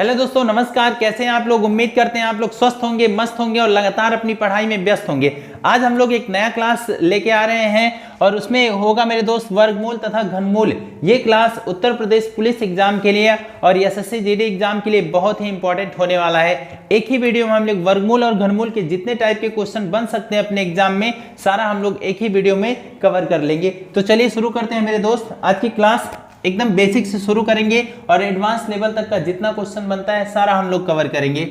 Hello दोस्तों, नमस्कार। कैसे हैं आप लोग? उम्मीद करते हैं आप लोग स्वस्थ होंगे, मस्त होंगे और लगातार अपनी पढ़ाई में व्यस्त होंगे। आज हम लोग एक नया क्लास लेके आ रहे हैं और उसमें होगा मेरे दोस्त वर्गमूल तथा घनमूल। ये class Uttar Pradesh police exam के लिए और एसएससी जीडी एग्जाम के लिए बहुत ही इंपॉर्टेंट होने वाला है। एक ही वीडियो में हम लोग वर्गमूल और घनमूल के जितने टाइप के क्वेश्चन बन सकते हैं अपने एग्जाम में, सारा हम लोग एक ही वीडियो में कवर कर लेंगे। तो चलिए शुरू करते हैं मेरे दोस्त। आज की क्लास एकदम बेसिक से शुरू करेंगे और एडवांस लेवल तक का जितना क्वेश्चन बनता है सारा हम लोग कवर करेंगे।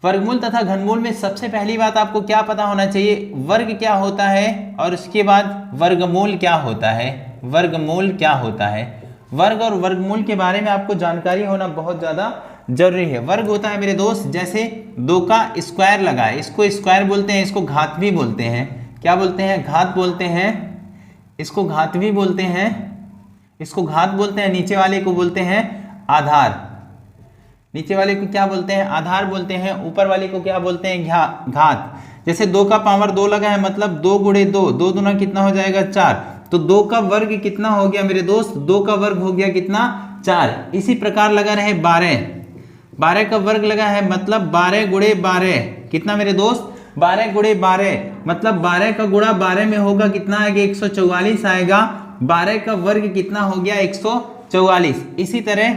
वर्गमूल तथा घनमूल में सबसे पहली बात आपको क्या पता होना चाहिए, वर्ग क्या होता है और उसके बाद वर्गमूल क्या होता है। वर्गमूल क्या होता है, वर्ग और वर्गमूल के बारे में आपको जानकारी होना बहुत ज़्यादा जरूरी है। वर्ग होता है मेरे दोस्त, जैसे 2 का स्क्वायर लगा है, इसको स्क्वायर बोलते हैं, इसको घात भी बोलते हैं। क्या बोलते हैं? घात बोलते हैं। इसको घात भी बोलते हैं, इसको घात बोलते हैं। नीचे वाले को बोलते हैं आधार। नीचे वाले को क्या बोलते हैं? आधार बोलते हैं। ऊपर वाले को क्या बोलते हैं? घात। जैसे 2 का पावर 2 लगा है, मतलब 2 गुणे 2, 2 दूना कितना हो जाएगा? 4। तो 2 का वर्ग कितना हो गया मेरे दोस्त? 2 का वर्ग हो गया कितना? 4। इसी प्रकार लगा रहे 12। 12 का वर्ग लगा है, मतलब 12 गुणे 12 कितना मेरे दोस्त? 12 गुणे 12 मतलब 12 का गुणा 12 में होगा कितना आएगा? 144 आएगा। 12 का वर्ग कितना हो गया? 144। इसी तरह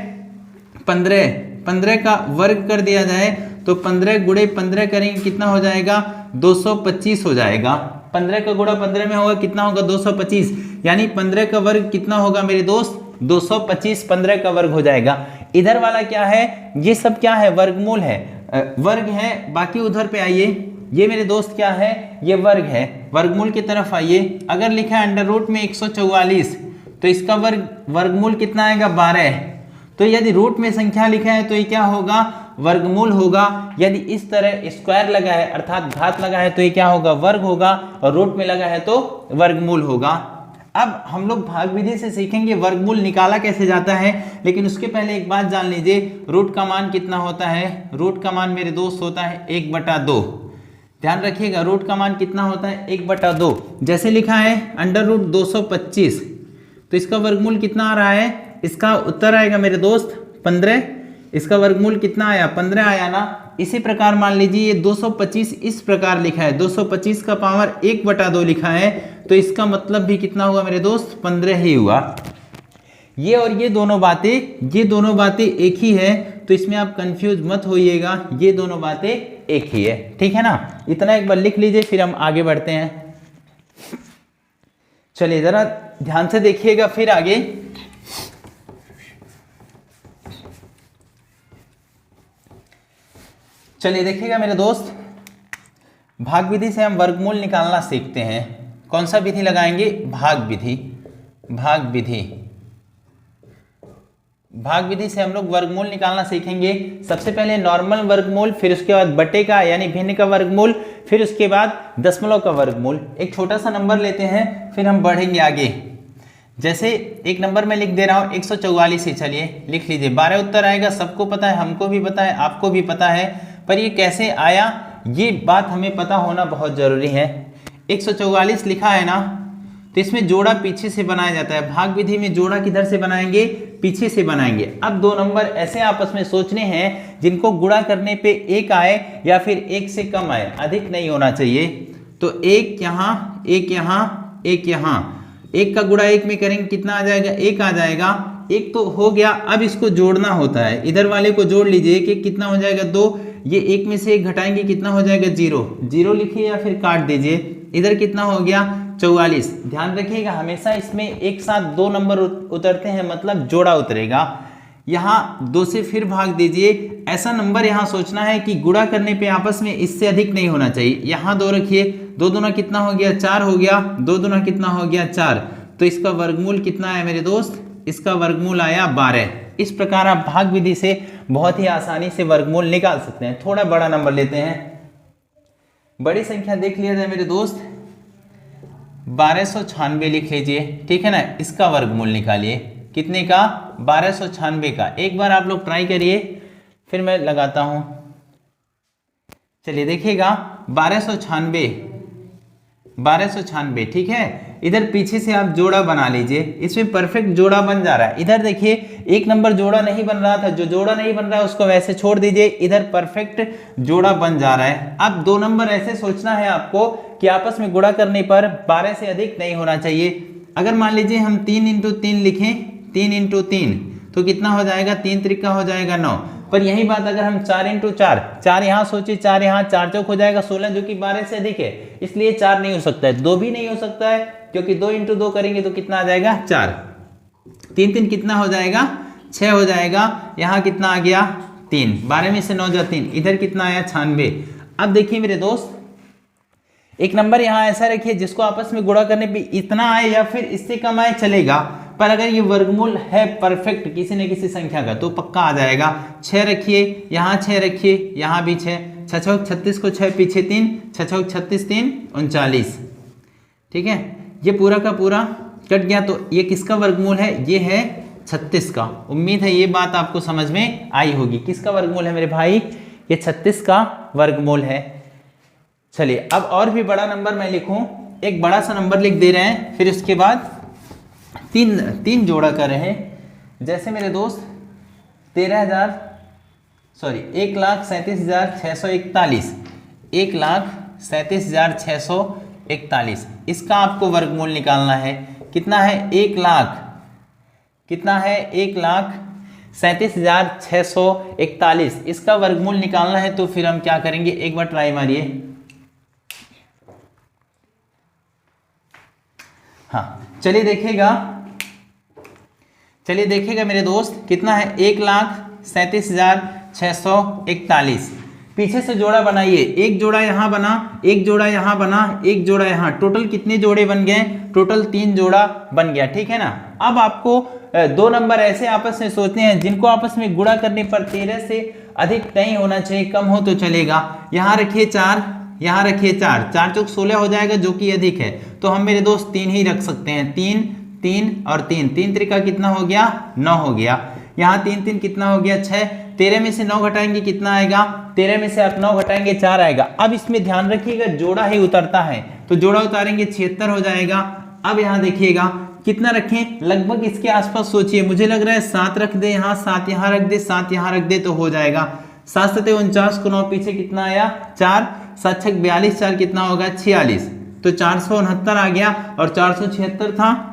15 का वर्ग कर दिया जाए तो 15 गुणे 15 करेंगे कितना हो जाएगा? 225 हो जाएगा। 15 का गुणा 15 में होगा कितना होगा? 225। यानी 15 का वर्ग कितना होगा मेरे दोस्त? 225 15 का वर्ग हो जाएगा। इधर वाला क्या है? ये सब क्या है? वर्गमूल है, वर्ग है। बाकी उधर पे आइए, ये मेरे दोस्त क्या है? ये वर्ग है। वर्गमूल की तरफ आइए। अगर लिखा है अंडर रूट में 144 तो इसका वर्गमूल कितना आएगा? 12। तो यदि रूट में संख्या लिखा है तो ये क्या होगा? वर्गमूल होगा। यदि इस तरह स्क्वायर लगा है अर्थात घात लगा है तो ये क्या होगा? वर्ग होगा। और रूट में लगा है तो वर्गमूल होगा। अब हम लोग भाग विधि से सीखेंगे वर्गमूल निकाला कैसे जाता है, लेकिन उसके पहले एक बात जान लीजिए, रूट का मान कितना होता है? रूट का मान मेरे दोस्त होता है 1/2। ध्यान रखिएगा, रूट का मान कितना होता है? 1/2। जैसे लिखा है अंडर रूट 225 तो इसका वर्गमूल कितना आ रहा है? इसका उत्तर आएगा मेरे दोस्त 15। इसका वर्गमूल कितना आया? 15 आया ना। इसी प्रकार मान लीजिए ये 225 इस प्रकार लिखा है, 225 का पावर 1/2 लिखा है तो इसका मतलब भी कितना हुआ मेरे दोस्त? 15 ही हुआ। ये और ये दोनों बातें एक ही है, तो इसमें आप कंफ्यूज मत होइएगा, ये दोनों बातें एक ही है। ठीक है ना? इतना एक बार लिख लीजिए, फिर हम आगे बढ़ते हैं। चलिए जरा ध्यान से देखिएगा, फिर आगे चलिए देखिएगा मेरे दोस्त। भाग विधि से हम वर्गमूल निकालना सीखते हैं। कौन सा विधि लगाएंगे? भाग विधि। भाग विधि भाग विधि से हम लोग वर्गमूल निकालना सीखेंगे। सबसे पहले नॉर्मल वर्गमूल, फिर उसके बाद बटे का यानी भिन्न का वर्गमूल, फिर उसके बाद दशमलव का वर्गमूल। एक छोटा सा नंबर लेते हैं, फिर हम बढ़ेंगे आगे। जैसे एक नंबर में लिख दे रहा हूँ 144 ही, चलिए लिख लीजिए। 12 उत्तर आएगा, सबको पता है, हमको भी पता है, आपको भी पता है, पर ये कैसे आया ये बात हमें पता होना बहुत जरूरी है। 144 लिखा है ना, तो इसमें जोड़ा पीछे से बनाया जाता है। भाग विधि में जोड़ा किधर से बनाएंगे? पीछे से बनाएंगे। अब 2 नंबर ऐसे आपस में सोचने हैं जिनको गुणा करने पे 1 आए या फिर 1 से कम आए, अधिक नहीं होना चाहिए। तो 1 यहाँ, 1 यहाँ, 1 यहाँ, 1 का गुणा 1 में करेंगे कितना आ जाएगा? 1 आ जाएगा। 1 तो हो गया, अब इसको जोड़ना होता है। इधर वाले को जोड़ लीजिए कि कितना हो जाएगा? 2। ये 1 में से 1 घटाएंगे कितना हो जाएगा? 0। 0 लिखिए या फिर काट दीजिए। इधर कितना हो गया? 44। ध्यान रखिएगा, हमेशा इसमें एक साथ 2 नंबर उतरते हैं, मतलब जोड़ा उतरेगा। यहाँ 2 से फिर भाग दीजिए। ऐसा नंबर यहाँ सोचना है कि गुणा करने पे आपस में इससे अधिक नहीं होना चाहिए। यहाँ 2 रखिए, 2 दूना कितना हो गया? 4 हो गया। 2 दूना कितना हो गया? 4। तो इसका वर्गमूल कितना आया मेरे दोस्त? इसका वर्गमूल आया 12। इस प्रकार आप भाग विधि से बहुत ही आसानी से वर्गमूल निकाल सकते हैं। थोड़ा बड़ा नंबर लेते हैं, बड़ी संख्या देख लिया जाए मेरे दोस्त। 1296 लिख लीजिए, ठीक है ना। इसका वर्गमूल निकालिए, कितने का? 1296 का। एक बार आप लोग ट्राई करिए, फिर मैं लगाता हूं। चलिए देखिएगा, 1296, ठीक है। इधर पीछे से आप जोड़ा बना लीजिए, इसमें परफेक्ट जोड़ा बन जा रहा है। इधर देखिए 1 नंबर जोड़ा नहीं बन रहा था, जो जोड़ा नहीं बन रहा है उसको वैसे छोड़ दीजिए, इधर परफेक्ट जोड़ा बन जा रहा है। अब 2 नंबर ऐसे सोचना है आपको कि आपस में गुणा करने पर 12 से अधिक नहीं होना चाहिए। अगर मान लीजिए हम 3 इंटू 3 लिखें, 3 इंटू 3 तो कितना हो जाएगा, 3 त्रिका हो जाएगा 9। पर यही बात अगर हम 4 इंटू 4, 4 यहाँ सोचिए, 4 यहाँ, 4 चौक हो जाएगा 16, जो कि 12 से अधिक है, इसलिए 4 नहीं हो सकता है, 2 भी नहीं हो सकता है, क्योंकि 2 इंटू 2 करेंगे तो कितना आ जाएगा 4, 3 3 कितना हो जाएगा 6 हो जाएगा, यहाँ कितना आ गया 3, 12 में से 9 जा 3, इधर कितना आया 96। अब देखिए मेरे दोस्त, एक नंबर यहाँ ऐसा रखिए जिसको आपस में गुणा करने पे इतना आए या फिर इससे कम आए चलेगा, पर अगर ये वर्गमूल है परफेक्ट किसी न किसी संख्या का तो पक्का आ जाएगा। 6 रखिए, यहाँ 6 रखिए, यहाँ भी 6, 6 छक 36 को 6 पीछे 3, 6 छक 36 3 39, ठीक है, ये पूरा का पूरा कट गया। तो ये किसका वर्गमूल है, ये है 36 का। उम्मीद है ये बात आपको समझ में आई होगी। किसका वर्गमूल है मेरे भाई, ये 36 का वर्गमूल है। चलिए अब और भी बड़ा नंबर मैं लिखूं, एक बड़ा सा नंबर लिख दे रहे हैं, फिर उसके बाद तीन जोड़ा कर रहे हैं। जैसे मेरे दोस्त 1,37,641, 1,37,641, इसका आपको वर्गमूल निकालना है। कितना है 1,37,641, इसका वर्गमूल निकालना है। तो फिर हम क्या करेंगे, एक बार ट्राई मारिए। हाँ चलिए देखिएगा मेरे दोस्त, कितना है 1,37,641। पीछे से जोड़ा बनाइए, एक जोड़ा यहाँ बना, एक जोड़ा यहाँ बना, एक जोड़ा यहाँ, टोटल कितने जोड़े बन गए, टोटल 3 जोड़ा बन गया, ठीक है ना। अब आपको 2 नंबर ऐसे आपस में सोचने हैं जिनको आपस में गुणा करने पर 13 से अधिक नहीं होना चाहिए, कम हो तो चलेगा। यहाँ रखिए 4, यहाँ रखिए 4, 4 चौक 16 हो जाएगा, जो कि अधिक है, तो हम मेरे दोस्त 3 ही रख सकते हैं। 3 3 और 3, 3 त्रिका कितना हो गया 9 हो गया। यहाँ 3 3 कितना हो गया 6, 13 में से 9 घटाएंगे कितना आएगा, 13 में से आप 9 घटाएंगे 4 आएगा। अब इसमें ध्यान रखिएगा जोड़ा ही उतरता है, तो जोड़ा उतारेंगे 76 हो जाएगा। अब यहाँ देखिएगा कितना रखें, लगभग इसके आसपास सोचिए, मुझे लग रहा है 7 रख दे, यहाँ 7 यहाँ रख दे, 7 यहाँ रख दे तो हो जाएगा। 7 7 49 को 9 पीछे कितना आया 4, 7 6 42, 4 कितना होगा 46, तो 469 आ गया। और 476 था,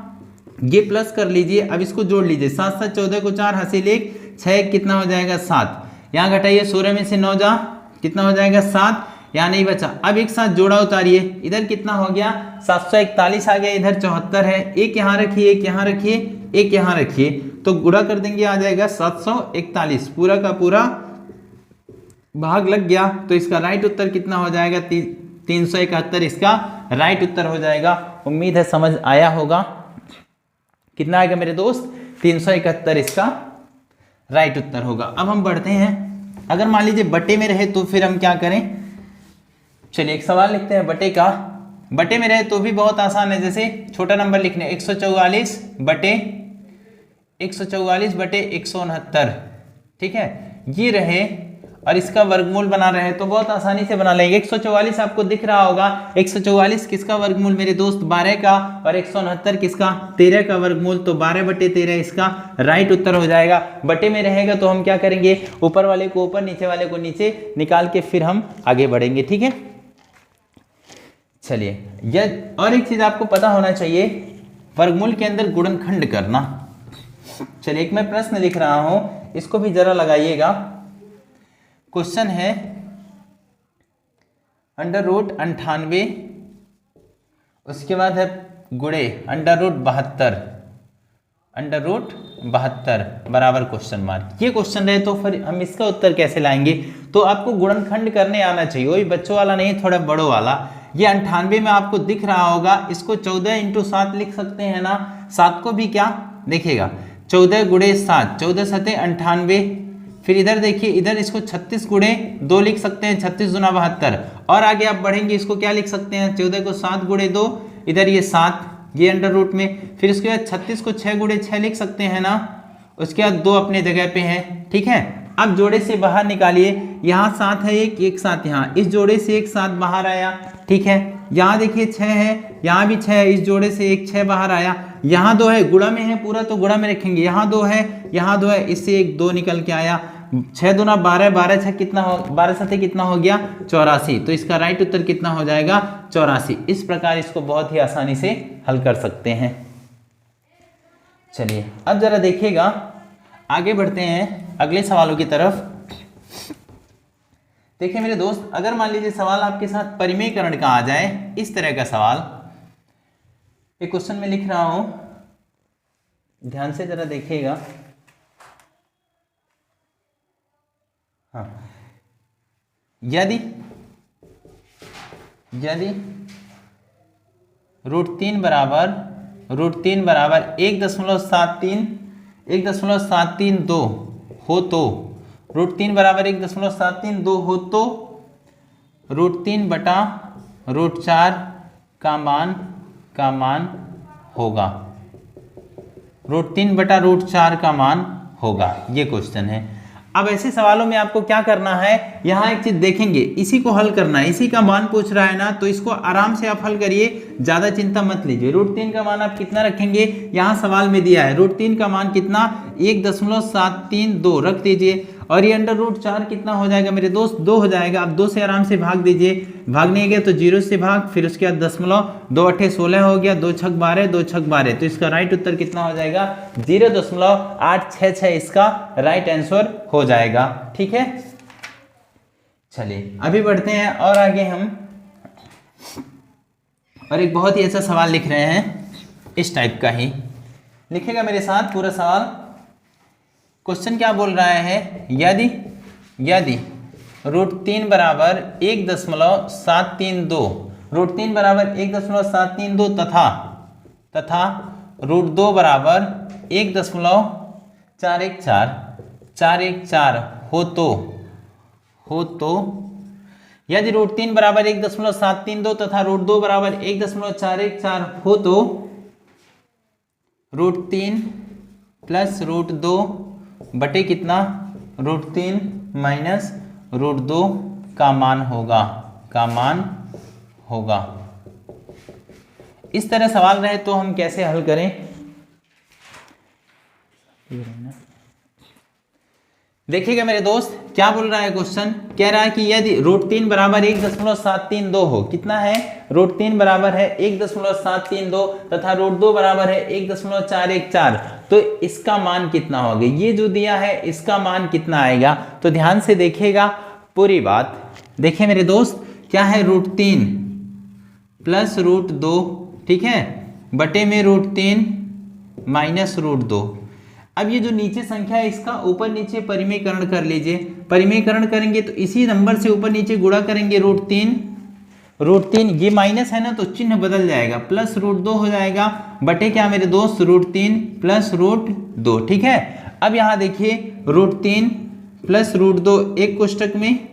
ये प्लस कर लीजिए, अब इसको जोड़ लीजिए, 7 7 14 को 4 हासिल 1, 6 कितना हो जाएगा 7, यहाँ घटाइए 16 में से 9 जा, कितना हो जाएगा 7, यहाँ नहीं बचा। अब एक साथ जोड़ा उतारिए, इधर कितना हो गया 741 आ गया, इधर 74 है, एक यहाँ रखिए, एक यहाँ रखिए, एक यहाँ रखिए, तो गुणा कर देंगे आ जाएगा 741, पूरा का पूरा भाग लग गया। तो इसका राइट उत्तर कितना हो जाएगा 371, इसका राइट उत्तर हो जाएगा। उम्मीद है समझ आया होगा। कितना आएगा मेरे दोस्त 371, इसका राइट उत्तर होगा। अब हम बढ़ते हैं, अगर मान लीजिए बटे में रहे तो फिर हम क्या करें, चलिए एक सवाल लिखते हैं बटे का। बटे में रहे तो भी बहुत आसान है, जैसे छोटा नंबर लिखने 144 बटे 169, ठीक है, ये रहे और इसका वर्गमूल बना रहे हैं तो बहुत आसानी से बना लेंगे। 144 आपको दिख रहा होगा, 144 किसका वर्गमूल मेरे दोस्त 12 का, और 169 किसका 13 का वर्गमूल, तो 12 बटे 13 इसका राइट उत्तर हो जाएगा। बटे में रहेगा तो हम क्या करेंगे, ऊपर वाले को ऊपर नीचे वाले को नीचे निकाल के फिर हम आगे बढ़ेंगे, ठीक है। चलिए यह और एक चीज आपको पता होना चाहिए, वर्गमूल के अंदर गुणनखंड करना। चलिए एक मैं प्रश्न लिख रहा हूं, इसको भी जरा लगाइएगा। क्वेश्चन है √98, उसके बाद है गुणे √72 बराबर क्वेश्चन मार्क। ये क्वेश्चन रहे तो फिर हम इसका उत्तर कैसे लाएंगे, तो आपको गुणनखंड करने आना चाहिए, वही बच्चों वाला नहीं, थोड़ा बड़ों वाला। ये 98 में आपको दिख रहा होगा, इसको 14 × 7 लिख सकते हैं ना। 7 को भी क्या देखिएगा 14 × 7, 14 7 98, फिर इधर देखिए, इधर इसको 36 × 2 लिख सकते हैं, 36 दूना 72, और आगे आप बढ़ेंगे इसको क्या लिख सकते हैं, 14 को 7 × 2, इधर ये 7, ये अंडर रूट में, फिर उसके बाद 36 को 6 × 6 लिख सकते हैं ना, उसके बाद 2 अपने जगह पे हैं, ठीक है। अब जोड़े से बाहर निकालिए, यहाँ 7 है, एक 7 यहाँ, इस जोड़े से एक 7 बाहर आया, ठीक है। यहाँ देखिए 6 है, यहाँ भी 6 है, इस जोड़े से एक 6 बाहर आया, यहाँ 2 है, गुणा में है पूरा तो गुणा में रखेंगे, यहाँ 2 है, यहाँ 2 है, इससे एक 2 निकल के आया, 6 दूना 12, 12 6 कितना हो, 12 7 कितना हो गया 84। तो इसका राइट उत्तर कितना हो जाएगा 84। इस प्रकार इसको बहुत ही आसानी से हल कर सकते हैं। चलिए अब जरा देखिएगा, आगे बढ़ते हैं अगले सवालों की तरफ। देखिए मेरे दोस्त, अगर मान लीजिए सवाल आपके साथ परिमेयकरण का आ जाए, इस तरह का सवाल, एक क्वेश्चन में लिख रहा हूं, ध्यान से जरा देखिएगा। हाँ, यदि √3 बराबर 1.732 हो तो, √3 बराबर 1.732 हो तो √3 बटा √4 का मान होगा, √3 बटा √4 का मान होगा। ये क्वेश्चन है। अब ऐसे सवालों में आपको क्या करना है, यहाँ एक चीज देखेंगे, इसी को हल करना है, इसी का मान पूछ रहा है ना, तो इसको आराम से आप हल करिए, ज्यादा चिंता मत लीजिए। √3 का मान आप कितना रखेंगे, यहाँ सवाल में दिया है √3 का मान कितना 1.732 रख दीजिए, और ये अंडर √4 कितना हो जाएगा मेरे दोस्त 2 हो जाएगा। अब 2 से आराम से भाग दीजिए, भागने गया तो 0 से भाग, फिर उसके बाद दशमलव, 2 8 16 हो गया, 2 6 12, 2 6 12, तो इसका राइट उत्तर कितना हो जाएगा 0.866 इसका राइट आंसर हो जाएगा। ठीक है, चलिए अभी बढ़ते हैं और आगे हम, और एक बहुत ही अच्छा सवाल लिख रहे हैं, इस टाइप का ही लिखेगा मेरे साथ पूरा सवाल। क्वेश्चन क्या बोल रहा है, यदि √3 बराबर 1.732, √3 बराबर 1.732 तथा √2 बराबर 1.414 हो तो, यदि √3 बराबर 1.732 तथा √2 बराबर 1.414 हो तो √3 प्लस √2 बटे कितना √3 माइनस √2 का मान होगा। इस तरह सवाल रहे तो हम कैसे हल करें, देखिएगा मेरे दोस्त क्या बोल रहा है क्वेश्चन, कह रहा है कि यदि √3 बराबर 1.732 हो, कितना है √3 बराबर है 1.732 तथा √2 बराबर है 1.414, तो इसका मान कितना होगा, ये जो दिया है इसका मान कितना आएगा। तो ध्यान से देखिएगा पूरी बात, देखिए मेरे दोस्त क्या है √3 प्लस √2, ठीक है, बटे में √3 माइनस √2। अब ये जो नीचे संख्या है इसका ऊपर नीचे परिमेयकरण कर लीजिए, परिमेयकरण करेंगे तो इसी नंबर से ऊपर नीचे गुणा करेंगे, √3 ये माइनस है ना तो चिन्ह बदल जाएगा, प्लस √2 हो जाएगा, बटे क्या मेरे दोस्त √3 प्लस √2। ठीक है, अब यहाँ देखिए √3 प्लस √2 एक कोष्टक में,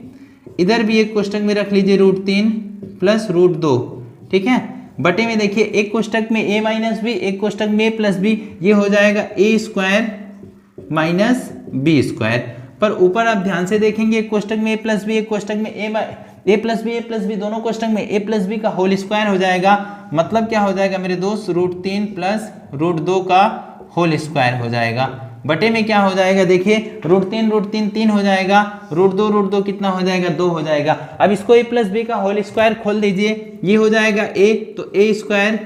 इधर भी एक कोष्टक में रख लीजिए √3 प्लस √2, ठीक है, बटे में देखिए एक कोष्टक में a माइनस बी, एक कोष्टक में a प्लस बी, ये हो जाएगा a square minus B square. पर ऊपर आप ध्यान से देखेंगे एक कोष्टक में a प्लस बी, एक कोष्टक में a प्लस बी दोनों कोष्टक में a प्लस बी का होल स्क्वायर हो जाएगा। मतलब क्या हो जाएगा मेरे दोस्त √3 प्लस √2 का होल स्क्वायर हो जाएगा, बटे में क्या हो जाएगा देखिए √3 3 हो जाएगा, √2 कितना हो जाएगा 2 हो जाएगा। अब इसको a प्लस बी का होल स्क्वायर खोल दीजिए, ये हो जाएगा a, तो a स्क्वायर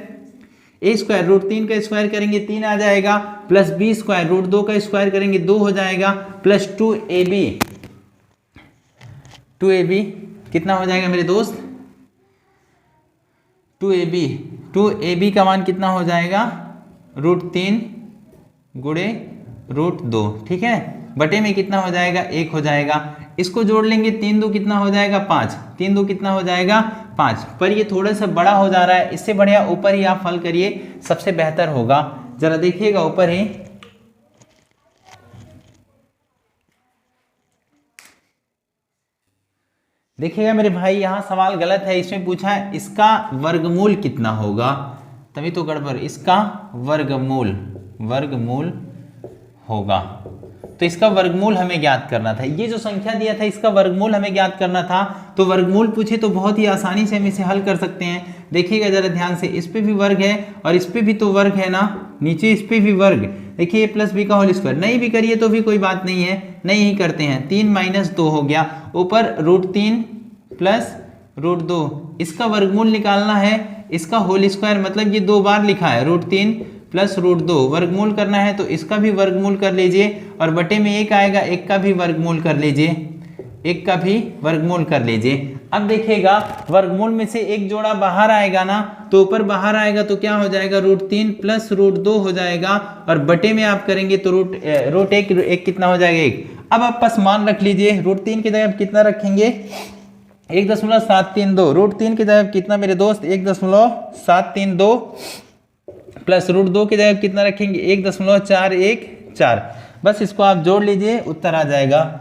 √3 का स्क्वायर करेंगे 3 आ जाएगा, प्लस b स्क्वायर √2 का स्क्वायर करेंगे 2 हो जाएगा, प्लस 2ab कितना हो जाएगा मेरे दोस्त 2ab का मान कितना हो जाएगा √3 गुणे √2, ठीक है, बटे में कितना हो जाएगा 1 हो जाएगा। इसको जोड़ लेंगे 3 2 कितना हो जाएगा 5, 3 2 कितना हो जाएगा 5। पर ये थोड़ा सा बड़ा हो जा रहा है, इससे बढ़िया ऊपर ही आप हल करिए, सबसे बेहतर होगा। जरा देखिएगा ऊपर ही, देखिएगा मेरे भाई यहाँ सवाल गलत है, इसमें पूछा है इसका वर्गमूल कितना होगा, तभी तो गड़बड़, इसका वर्गमूल होगा, तो इसका वर्गमूल हमें ज्ञात करना था। ये जो संख्या दिया था इसका वर्गमूल हमें ज्ञात करना था, तो वर्गमूल पूछे तो बहुत ही आसानी से हम इसे हल कर सकते हैं। देखिएगा जरा ध्यान से, इस पे भी वर्ग है और इस पे भी तो वर्ग है ना, नीचे इस पे भी वर्ग। देखिए a प्लस बी का होल स्क्वायर, नहीं भी करिए तो भी कोई बात नहीं है, नहीं ही करते हैं। 3 माइनस 2 हो गया, ऊपर √3 प्लस √2, इसका वर्गमूल निकालना है, इसका होल स्क्वायर, मतलब ये 2 बार लिखा है, √3 प्लस √2, वर्गमूल करना है तो इसका भी वर्गमूल कर लीजिए और बटे में 1 आएगा, 1 का भी वर्गमूल कर लीजिए, 1 का भी वर्गमूल कर लीजिए। अब देखिएगा वर्गमूल में से एक जोड़ा बाहर आएगा ना, तो ऊपर बाहर आएगा तो क्या हो जाएगा, √3 प्लस √2 हो जाएगा और बटे में आप करेंगे तो √1 कितना हो जाएगा, 1। अब आप पास मान रख लीजिए, √3 की जगह कितना रखेंगे, 1.732, √3 की जगह कितना मेरे दोस्त, 1.732 प्लस √2 की जगह कितना रखेंगे, 1.414। बस इसको आप जोड़ लीजिए, उत्तर आ जाएगा।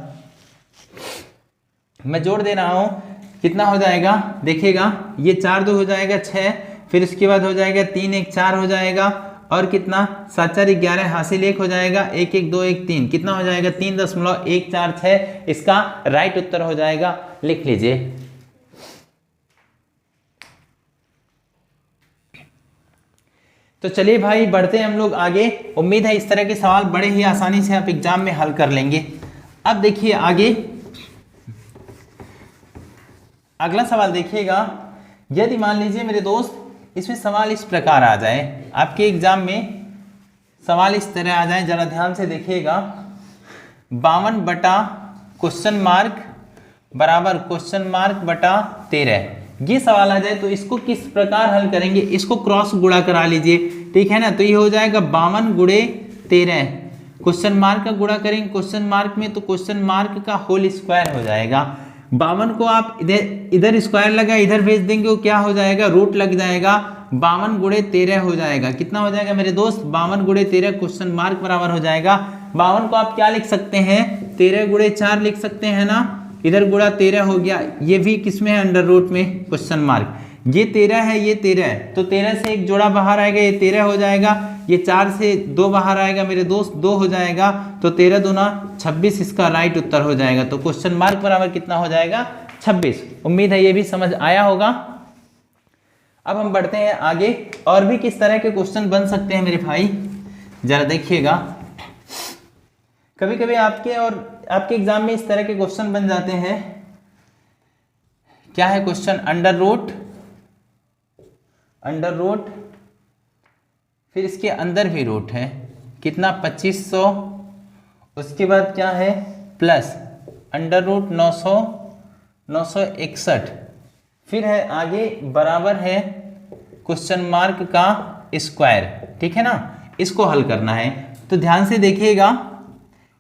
मैं जोड़ दे रहा हूँ, कितना हो जाएगा, देखिएगा ये 4 2 हो जाएगा 6, फिर इसके बाद हो जाएगा 3 1 4 हो जाएगा और कितना 7 4 11 हासिल 1 हो जाएगा, 1 1 2 1 3, कितना हो जाएगा 3.146, इसका राइट उत्तर हो जाएगा, लिख लीजिए। तो चलिए भाई बढ़ते हैं हम लोग आगे, उम्मीद है इस तरह के सवाल बड़े ही आसानी से आप एग्जाम में हल कर लेंगे। अब देखिए आगे अगला सवाल देखिएगा, यदि मान लीजिए मेरे दोस्त इसमें सवाल इस प्रकार आ जाए, आपके एग्जाम में सवाल इस तरह आ जाए, जरा ध्यान से देखिएगा, 52 बटा क्वेश्चन मार्क बराबर क्वेश्चन मार्क बटा 13, ये सवाल आ जाए तो इसको किस प्रकार हल करेंगे, इसको क्रॉस गुणा करा लीजिए, ठीक है ना। तो ये हो जाएगा 52 गुणे 13, क्वेश्चन मार्क का गुणा करेंगे क्वेश्चन मार्क में तो क्वेश्चन मार्क का होल स्क्वायर हो जाएगा। 52 को आप इधर स्क्वायर लगा इधर भेज देंगे, वो क्या हो जाएगा, रूट लग जाएगा, 52 गुणे 13 हो जाएगा, कितना हो जाएगा मेरे दोस्त, 52 गुणे 13 क्वेश्चन मार्क बराबर हो जाएगा। 52 को आप क्या लिख सकते हैं, 13 गुणे 4 लिख सकते हैं ना, इधर गुणा 13 हो गया, ये भी किसमें है, अंडर रूट में क्वेश्चन मार्क, ये 13 है ये 13 है, तो 13 से एक जोड़ा बाहर आएगा, ये 13 हो जाएगा, ये 4 से 2 बाहर आएगा मेरे दोस्त, 2 हो जाएगा, तो 13 दूना 26, इसका राइट उत्तर हो जाएगा। तो क्वेश्चन मार्क बराबर कितना हो जाएगा, 26। उम्मीद है ये भी समझ आया होगा। अब हम बढ़ते हैं आगे, और भी किस तरह के क्वेश्चन बन सकते हैं मेरे भाई, जरा देखिएगा। कभी कभी आपके एग्जाम में इस तरह के क्वेश्चन बन जाते हैं, क्या है क्वेश्चन, अंडर रूट, फिर इसके अंदर भी रूट है, कितना 2500, उसके बाद क्या है प्लस अंडर रूट 961, फिर है आगे बराबर है क्वेश्चन मार्क का स्क्वायर, ठीक है ना, इसको हल करना है। तो ध्यान से देखिएगा,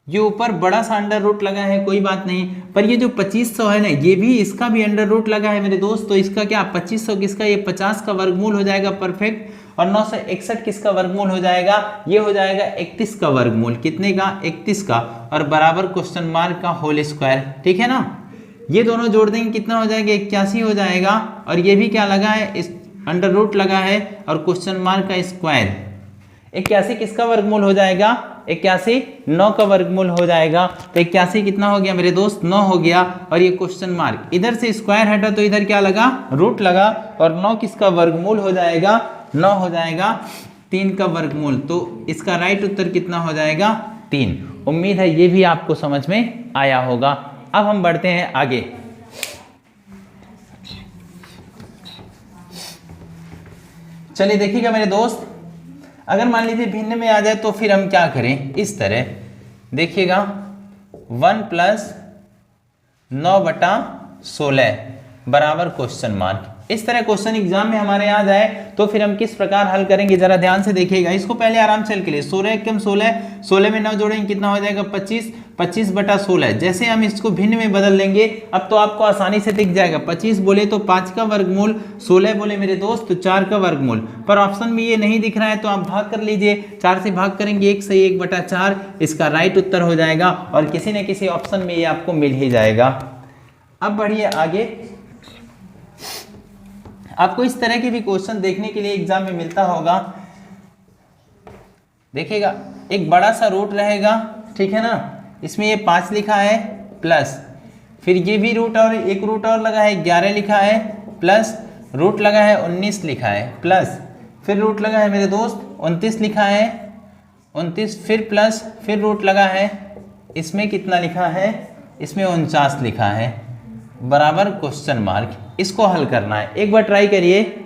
ये ऊपर बड़ा सा अंडर रूट लगा है, कोई बात नहीं, पर ये जो 2500 है ना, ये भी इसका भी अंडर रूट लगा है मेरे दोस्त, तो इसका क्या 2500 किसका, ये 50 का वर्गमूल हो जाएगा परफेक्ट, और 961 किसका वर्गमूल हो जाएगा, ये हो जाएगा 31 का वर्गमूल, कितने का, 31 का, और बराबर क्वेश्चन मार्क का होल स्क्वायर, ठीक है ना। ये दोनों जोड़ देंगे कितना हो जाएगा, 81 हो जाएगा, और ये भी क्या लगा है, इस अंडर रूट लगा है और क्वेश्चन मार्क का स्क्वायर, 81 किसका वर्गमूल हो जाएगा, 81 9 का वर्गमूल हो जाएगा, तो 81 कितना हो गया मेरे दोस्त, 9 हो गया, और ये क्वेश्चन मार्क, इधर से स्क्वायर हटा तो इधर क्या लगा, रूट लगा, और 9 किसका वर्गमूल हो जाएगा, 9 हो जाएगा 3 का वर्गमूल, तो इसका राइट उत्तर कितना हो जाएगा, 3। उम्मीद है ये भी आपको समझ में आया होगा। अब हम बढ़ते हैं आगे, चलिए देखिएगा मेरे दोस्त, अगर मान लीजिए भिन्न में आ जाए तो फिर हम क्या करें, इस तरह देखिएगा, 1 प्लस 9 बटा 16 बराबर क्वेश्चन मार्क, इस तरह क्वेश्चन एग्जाम में हमारे यहाँ जाए तो फिर हम किस प्रकार हल करेंगे, जरा ध्यान से देखिएगा। इसको पहले आराम से हल के लिए 16 एकम 16, 16 में 9 जोड़ेंगे कितना हो जाएगा 25, 25 बटा 16, जैसे हम इसको भिन्न में बदल लेंगे अब तो आपको आसानी से दिख जाएगा, 25 बोले तो 5 का वर्गमूल, 16 बोले मेरे दोस्त तो 4 का वर्गमूल, पर ऑप्शन में ये नहीं दिख रहा है तो आप भाग कर लीजिए, 4 से भाग करेंगे 1 से 1 बटा 4, इसका राइट उत्तर हो जाएगा, और किसी न किसी ऑप्शन में ये आपको मिल ही जाएगा। अब बढ़िए आगे, आपको इस तरह के भी क्वेश्चन देखने के लिए एग्जाम में मिलता होगा, देखिएगा एक बड़ा सा रूट रहेगा, ठीक है ना, इसमें ये 5 लिखा है प्लस, फिर ये भी रूट और एक रूट और लगा है 11 लिखा है प्लस, रूट लगा है 19 लिखा है, प्लस फिर रूट लगा है मेरे दोस्त 29 लिखा है, 29 फिर प्लस फिर रूट लगा है, इसमें कितना लिखा है, इसमें 49 लिखा है, बराबर क्वेश्चन मार्क। इसको हल करना है, एक बार ट्राई करिए।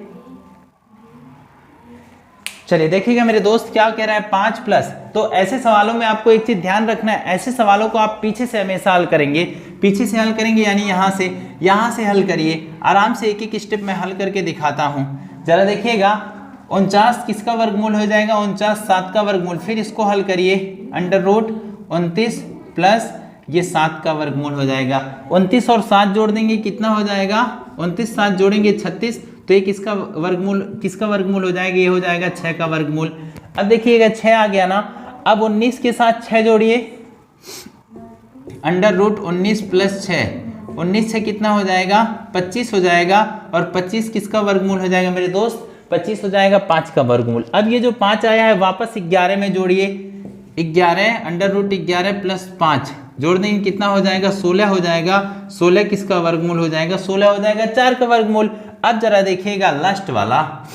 चलिए देखिएगा मेरे दोस्त क्या कह रहा है, 5 प्लस। तो ऐसे सवालों में आपको एक चीज ध्यान रखना है, ऐसे सवालों को आप पीछे से हमेशा हल करेंगे, पीछे से हल करेंगे यानी यहाँ से हल करिए। आराम से एक एक स्टेप में हल करके दिखाता हूँ, जरा देखिएगा। 49 किसका वर्गमूल हो जाएगा, 49 7 का वर्गमूल, फिर इसको हल करिए, अंडर रूट 29 प्लस ये 7 का वर्गमूल हो जाएगा। 29 और 7 जोड़ देंगे कितना हो जाएगा, 29 7 जोड़ेंगे 36, तो ये किसका वर्गमूल हो जाएगा, ये हो जाएगा 6 का वर्गमूल। अब देखिएगा 6 आ गया ना, अब 19 के साथ 6 जोड़िए, अंडर रूट 19 प्लस 6, 19 से कितना हो जाएगा 25 हो जाएगा, और 25 किसका वर्गमूल हो जाएगा मेरे दोस्त, 25 हो जाएगा 5 का वर्गमूल। अब ये जो 5 आया है वापस 11 में जोड़िए, 11 अंडर रूट 11 प्लस 5 जोड़ देंगे कितना हो जाएगा, 16 हो जाएगा। 16 किसका वर्गमूल हो जाएगा, 16 हो जाएगा 4 का वर्गमूल। अब जरा देखिएगा लास्ट वाला,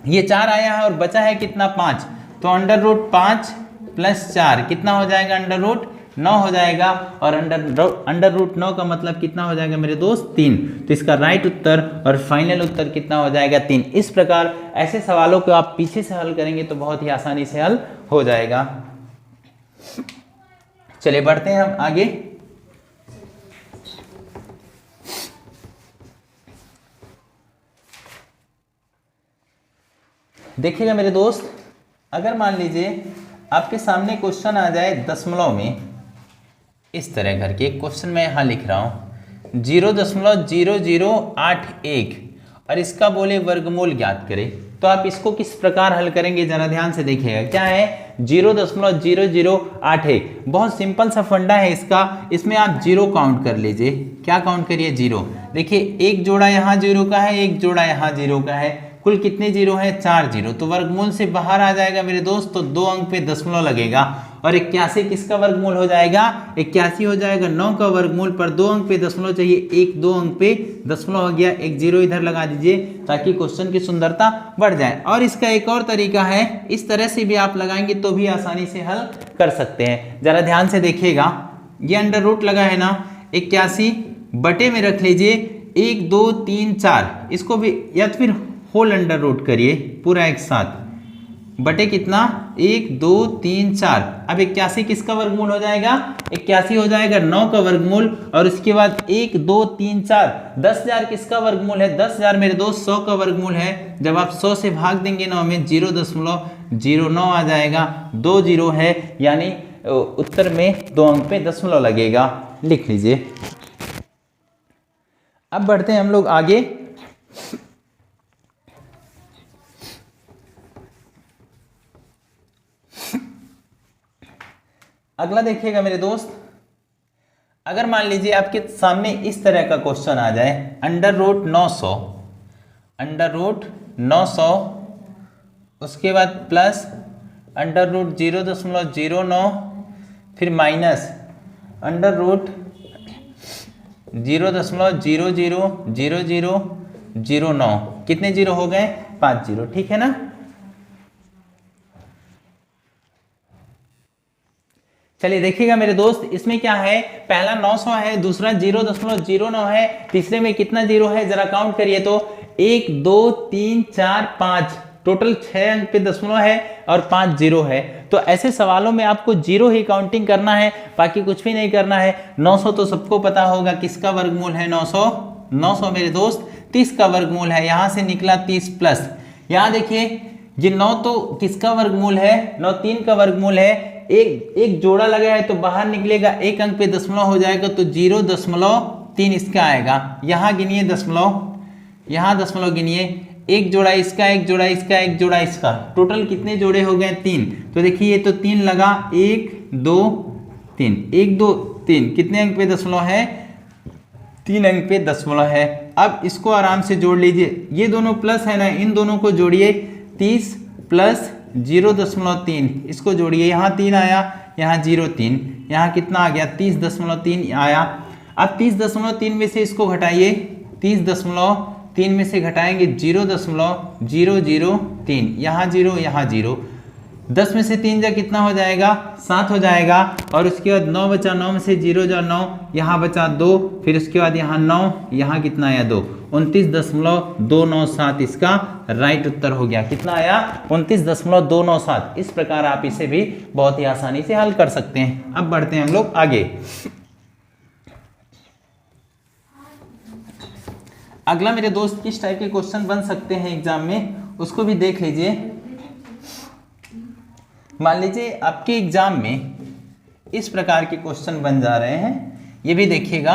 ये 4 आया है और बचा है कितना 5, तो अंडर रूट 5 प्लस 4 कितना हो जाएगा, अंडर रूट 9 हो जाएगा, और अंडर रूट 9 का मतलब कितना हो जाएगा मेरे दोस्त 3। तो इसका राइट उत्तर और फाइनल उत्तर कितना हो जाएगा 3। इस प्रकार ऐसे सवालों को आप पीछे से हल करेंगे तो बहुत ही आसानी से हल हो जाएगा। चलिए बढ़ते हैं हम आगे। देखिएगा मेरे दोस्त, अगर मान लीजिए आपके सामने क्वेश्चन आ जाए दशमलव में, इस तरह करके क्वेश्चन मैं यहाँ लिख रहा हूँ 0.0081 और इसका बोले वर्गमूल ज्ञात करें, तो आप इसको किस प्रकार हल करेंगे जरा ध्यान से देखिएगा। क्या है 0.0081, बहुत सिंपल सा फंडा है इसका। इसमें आप जीरो काउंट कर लीजिए, क्या काउंट करिए, जीरो। देखिए एक जोड़ा यहाँ जीरो का है, एक जोड़ा यहाँ जीरो का है, कुल कितने जीरो है, 4 जीरो। तो वर्गमूल से बाहर आ जाएगा मेरे दोस्त, तो 2 अंक पे दशमलव लगेगा, और 81 किसका वर्गमूल हो जाएगा, 81 हो जाएगा 9 का वर्गमूल, पर 2 अंक पे दशमलव चाहिए, 2 अंक पे दशमलव हो गया, एक जीरो इधर लगा दीजिए ताकि क्वेश्चन की सुंदरता बढ़ जाए। और इसका एक और तरीका है, इस तरह से भी आप लगाएंगे तो भी आसानी से हल कर सकते हैं। जरा ध्यान से देखिएगा, ये अंडर रूट लगा है ना, 81 बटे में रख लीजिए 1 2 3 4, इसको भी या फिर होल अंडर रूट करिए पूरा एक साथ, बटे कितना 1 2 3 4। अब 81 किसका वर्गमूल हो जाएगा, 81 हो जाएगा 9 का वर्गमूल, और उसके बाद 1 2 3 4, 10,000 किसका वर्गमूल है, 10,000 मेरे दोस्त 100 का वर्गमूल है। जब आप 100 से भाग देंगे 9 में 0.09 आ जाएगा, 2 जीरो है, यानी उत्तर में 2 अंक पे दशमलव लगेगा, लिख लीजिए। अब बढ़ते हैं हम लोग आगे। अगला देखिएगा मेरे दोस्त, अगर मान लीजिए आपके सामने इस तरह का क्वेश्चन आ जाए, अंडर रूट 900, उसके बाद प्लस अंडर रूट 0.09, फिर माइनस अंडर रूट 0.000009, कितने जीरो हो गए, 5 जीरो, ठीक है ना। चलिए देखिएगा मेरे दोस्त, इसमें क्या है, पहला 900 है, दूसरा 0.09 है, तीसरे में कितना जीरो है, जरा काउंट करिए तो 1 2 3 4 5, टोटल 6 अंक पे दशमलव है और 5 जीरो है। तो ऐसे सवालों में आपको जीरो ही काउंटिंग करना है, बाकी कुछ भी नहीं करना है। 900 तो सबको पता होगा किसका वर्गमूल है, 900 मेरे दोस्त 30 का वर्गमूल है, यहाँ से निकला 30 प्लस, यहाँ देखिए ये 9 तो किसका वर्गमूल है, 9 3 का वर्गमूल है, एक जोड़ा लगा है तो बाहर निकलेगा, 1 अंक पे दशमलव हो जाएगा, तो 0.3 इसका आएगा। यहाँ गिनिए दशमलव, यहाँ दशमलव गिनिए, एक जोड़ा इसका, एक जोड़ा इसका, एक जोड़ा इसका, टोटल कितने जोड़े हो गए, 3। तो देखिए ये तो 3 लगा, 1 2 3, 1 2 3, कितने अंक पे दशमलव है, 3 अंक पे दशमलव है। अब इसको आराम से जोड़ लीजिए, ये दोनों प्लस है ना, इन दोनों को जोड़िए, 30 प्लस 0.3, इसको जोड़िए, यहाँ 3 आया, यहाँ 0.3, यहाँ कितना आ गया, 30.3 आया। अब 30.3 में से इसको घटाइए, 30.3 3 में से घटाएंगे 0.003, यहाँ 0 यहाँ 0, 10 में से 3 जा कितना हो जाएगा 7 हो जाएगा। और उसके बाद 9 बचा, 9 में से 0 जा 9, यहाँ बचा 2, फिर उसके बाद यहाँ 9, यहाँ कितना आया 2, 29.297 इसका राइट उत्तर हो गया। कितना आया 29.297। इस प्रकार आप इसे भी बहुत ही आसानी से हल कर सकते हैं। अब बढ़ते हैं हम लोग आगे। अगला मेरे दोस्त किस टाइप के क्वेश्चन बन सकते हैं एग्जाम में, उसको भी देख लीजिए। मान लीजिए आपके एग्जाम में इस प्रकार के क्वेश्चन बन जा रहे हैं, ये भी देखिएगा।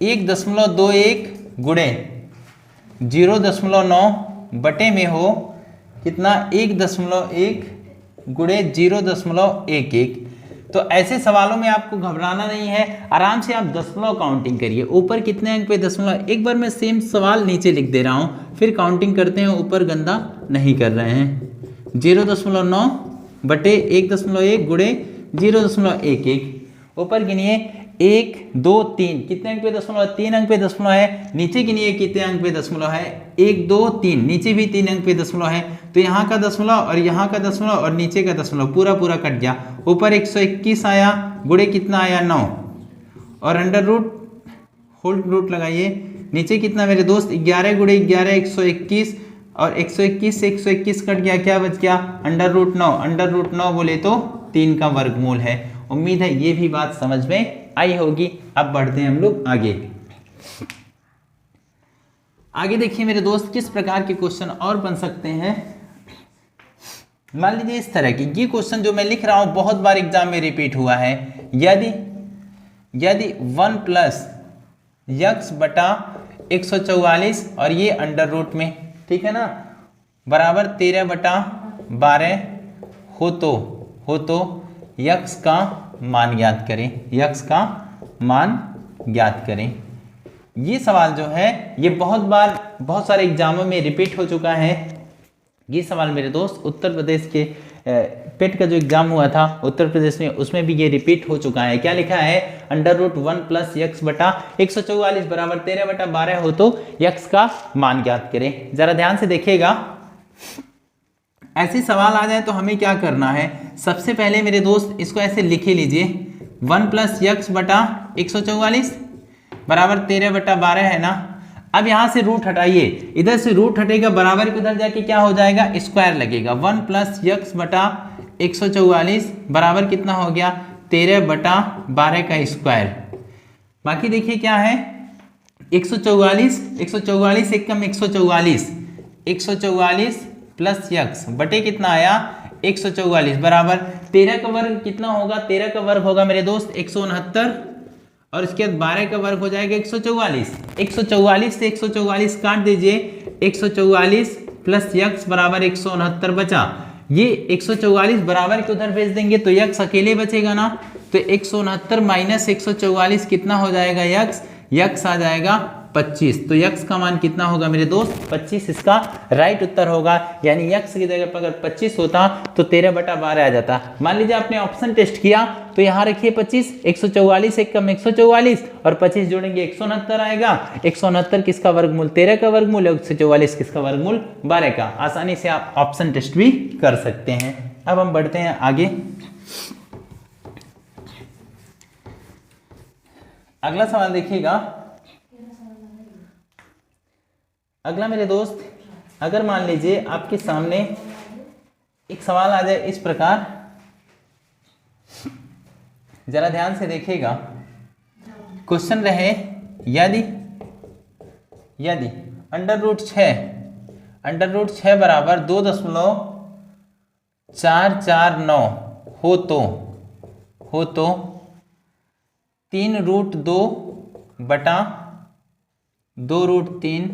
1.21 गुणे 0.9 बटे में हो कितना 1.1 गुणे 0.11। तो ऐसे सवालों में आपको घबराना नहीं है, आराम से आप दशमलव काउंटिंग करिए। ऊपर कितने अंक पे दशमलव, एक बार मैं सेम सवाल नीचे लिख दे रहा हूँ, फिर काउंटिंग करते हैं, ऊपर गंदा नहीं कर रहे हैं। 0.9 बटे 1.1 गुणे 0.11, ऊपर गिनिए 1 2 3, कितने अंक पे दशमलव, 3 अंक पे दशमलव है। नीचे गिनिए कितने अंक पे दशमलव है, 1 2 3, नीचे भी 3 अंक पे दशमलव है। तो यहाँ का दशमलव और यहाँ का दशमलव और नीचे का दशमलव पूरा पूरा कट गया। ऊपर 121 आया, गुणे कितना आया 9, और अंडर रूट होल रूट लगाइए, नीचे कितना मेरे दोस्त 11 गुणे 11 121, और 121 से 121 कट गया, क्या बच गया अंडर रूट 9। अंडर रूट 9 बोले तो 3 का वर्गमूल है। उम्मीद है ये भी बात समझ में आई होगी। अब बढ़ते हैं हम लोग आगे। आगे देखिए मेरे दोस्त किस प्रकार के क्वेश्चन और बन सकते हैं। मान लीजिए इस तरह की, ये क्वेश्चन जो मैं लिख रहा हूं बहुत बार एग्जाम में रिपीट हुआ है। यदि 1 प्लस यक्स बटा 144 और ये अंडर रूट में, ठीक है ना, बराबर 13/12 हो तो यक्स का मान ज्ञात करें। यक्स का मान ज्ञात करें। ये सवाल जो है ये बहुत बार बहुत सारे एग्जामों में रिपीट हो चुका है। ये सवाल मेरे दोस्त उत्तर प्रदेश के पेट का जो एग्जाम हुआ था उत्तर प्रदेश में, उसमें भी ये रिपीट हो चुका है। क्या लिखा है, अंडर रूट 1 प्लस यक्स बटा 144 बराबर 13/12 हो तो यक्स का मान ज्ञात करें। जरा ध्यान से देखिएगा, ऐसे सवाल आ जाए तो हमें क्या करना है। सबसे पहले मेरे दोस्त इसको ऐसे लिखे लीजिए, 1 प्लस यक्स बटा 144 बराबर 13/12 है ना। अब यहां से रूट हटाइए, इधर से रूट हटेगा, बराबर के उधर जाके क्या हो जाएगा, स्क्वायर लगेगा। 1 प्लस यक्स बटा 144 बराबर कितना हो गया 13/12 का स्क्वायर। बाकी देखिए क्या है 144 एक कम 144 प्लस यक्स बटे कितना आया 144 बराबर 13 का वर्ग कितना होगा, 13 का वर्ग होगा मेरे दोस्त 169, और इसके बाद 12 का वर्ग हो जाएगा 144। 144 से 144 काट दीजिए, 144 प्लस यक्स बराबर 169 बचा। ये 144 बराबर के उधर भेज देंगे तो यक्स अकेले बचेगा ना, तो 169 माइनस 144 कितना हो जाएगा यक्स आ जाएगा 25। तो यक्स का मान कितना होगा मेरे दोस्त 25, इसका राइट उत्तर होगा। यानी यक्स की जगह पर अगर 25 होता तो 13/12 आ जाता। मान लीजिए आपने ऑप्शन टेस्ट किया तो यहाँ रखिए 25, 144 एक कम 144 और 25 जोड़ेंगे 169 आएगा। 169 किसका वर्गमूल 13 का वर्गमूल, 144 किसका वर्गमूल 12 का। आसानी से आप ऑप्शन टेस्ट भी कर सकते हैं। अब हम बढ़ते हैं आगे। अगला सवाल देखिएगा। अगला मेरे दोस्त, अगर मान लीजिए आपके सामने एक सवाल आ जाए इस प्रकार, जरा ध्यान से देखिएगा। क्वेश्चन रहे यदि अंडर रूट 6 बराबर 2.449 हो तो 3√2 बटा 2√3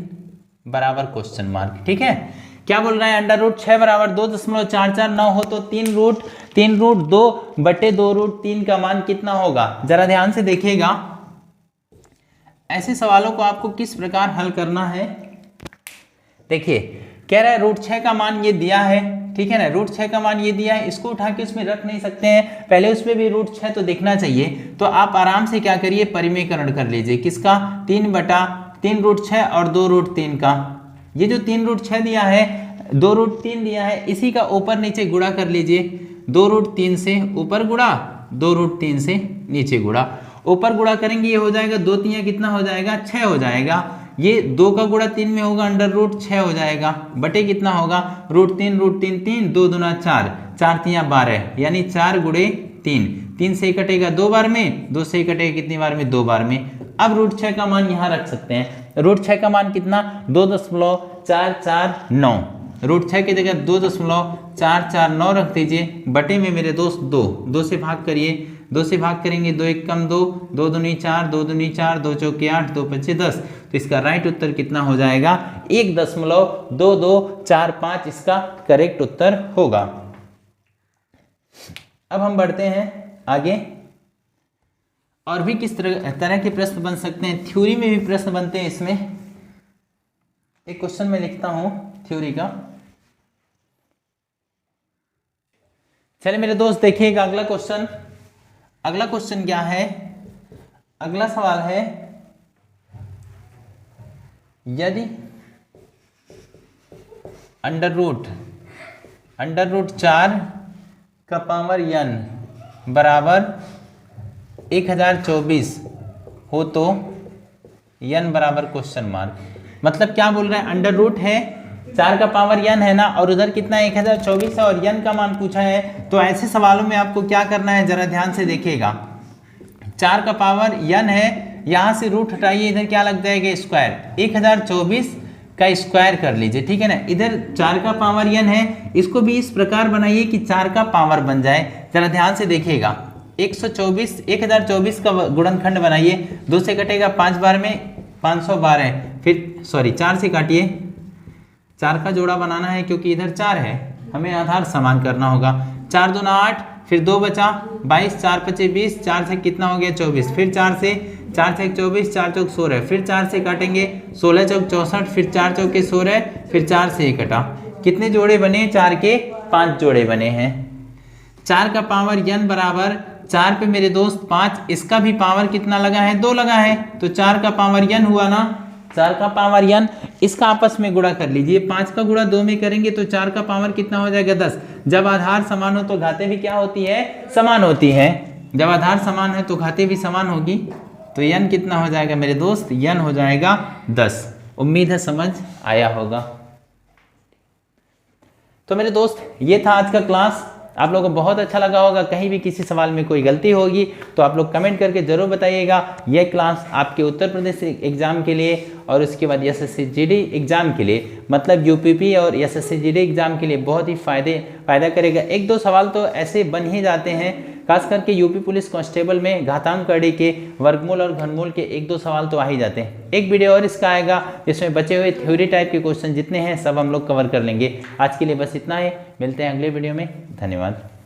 बराबर क्वेश्चन मार्क। ठीक है, क्या बोल रहा है, अंडर रूट 6 बराबर 2.449 हो तो 3√2 बटे 2√3 का मान कितना होगा। जरा ध्यान से देखिएगा, ऐसे सवालों को आपको किस प्रकार हल करना है। देखिए कह रहा है रूट 6 का मान ये दिया है, ठीक है ना, रूट 6 का मान ये दिया है, इसको उठा के उसमें रख नहीं सकते हैं, पहले उसमें भी रूट 6 तो देखना चाहिए। तो आप आराम से क्या करिए, परिमेयकरण कर लीजिए। किसका 3/4 3 रूट 6 और 2 रूट 3 का। ये जो 3 रूट 6 दिया है, 2 रूट 3 दिया है, इसी का ऊपर नीचे गुणा कर लीजिए। 2 रूट 3 से ऊपर गुणा, 2 रूट 3 से नीचे गुणा। ऊपर गुणा करेंगे ये हो जाएगा 2 3 कितना हो जाएगा 6 हो जाएगा। ये 2 का गुणा 3 में होगा, अंडर रूट 6 हो जाएगा, बटे कितना होगा रूट 3 3, 2 दूना 4, 4 3 12, यानी 4 गुणे 3। 3 से कटेगा 2 बार में, 2 से कटेगा कितनी बार में 2 बार में। अब रूट 6 का मान यहाँ रख सकते हैं। रूट 6 का मान कितना 2.449। रूट 6 की जगह 2.449 रख दीजिए, बटे में मेरे दोस्त 2 से भाग करिए। 2 से भाग करेंगे 2 1 कम 2, 2 दूनी 4, 2 दूनी 4, 2 चौके 8, 2 5 10। तो इसका राइट उत्तर कितना हो जाएगा 1.2245 इसका करेक्ट उत्तर होगा। अब हम बढ़ते हैं आगे। और भी किस तरह के प्रश्न बन सकते हैं, थ्योरी में भी प्रश्न बनते हैं। इसमें एक क्वेश्चन में लिखता हूं थ्योरी का। चलिए मेरे दोस्त देखिएगा अगला क्वेश्चन। अगला क्वेश्चन क्या है, अगला सवाल है, यदि अंडर रूट 4 का पावर n बराबर 1024 हो तो n बराबर क्वेश्चन मार्क। मतलब क्या बोल रहे हैं, अंडर रूट है 4 का पावर n है ना, और उधर कितना 1024 है और n का मान पूछा है। तो ऐसे सवालों में आपको क्या करना है, जरा ध्यान से देखिएगा। 4 का पावर n है, यहाँ से रूट हटाइए, इधर क्या लग जाएगा स्क्वायर, 1024 का स्क्वायर कर लीजिए, ठीक है ना। इधर 4 का पावर n है, इसको भी इस प्रकार बनाइए कि 4 का पावर बन जाए। जरा ध्यान से देखिएगा, 1024 का गुणनखंड बनाइए। 2 से कटेगा 5 बार में 512, फिर सॉरी 4 से काटिए, 4 का जोड़ा बनाना है क्योंकि इधर 4 है, हमें आधार समान करना होगा। 4 दूना 8, फिर 2 बचा 22, 4 5 20, 4 से कितना हो गया 24, फिर 4 से 24, 4 चौक 16, फिर 4 से काटेंगे 16 चौक 64, फिर 4 चौके 16, फिर 4 से कटा। कितने जोड़े बने, 4 के 5 जोड़े बने हैं। 4 का पावर n बराबर 4 पे मेरे दोस्त 5, इसका भी पावर कितना लगा है 2 लगा है, तो 4 का पावर n हुआ ना, 4 का पावर n, इसका आपस में गुणा कर लीजिए। 5 का गुणा 2 में करेंगे तो 4 का पावर कितना हो जाएगा 10। जब आधार समान हो तो घातें भी क्या होती है, समान होती है। जब आधार समान है तो घातें भी समान होगी। तो n कितना हो जाएगा मेरे दोस्त, n हो जाएगा 10। उम्मीद है समझ आया होगा। तो मेरे दोस्त ये था आज का क्लास, आप लोगों को बहुत अच्छा लगा होगा। कहीं भी किसी सवाल में कोई गलती होगी तो आप लोग कमेंट करके जरूर बताइएगा। यह क्लास आपके उत्तर प्रदेश एग्जाम के लिए और उसके बाद एसएससी जीडी एग्जाम के लिए, मतलब यूपीपी और एसएससी जीडी एग्जाम के लिए बहुत ही फायदा करेगा। 1-2 सवाल तो ऐसे बन ही जाते हैं, खास करके यूपी पुलिस कांस्टेबल में घातांक कड़ी के वर्गमूल और घनमूल के 1-2 सवाल तो आ ही जाते हैं। एक वीडियो और इसका आएगा जिसमें बचे हुए थ्योरी टाइप के क्वेश्चन जितने हैं सब हम लोग कवर कर लेंगे। आज के लिए बस इतना ही, मिलते हैं अगले वीडियो में। धन्यवाद।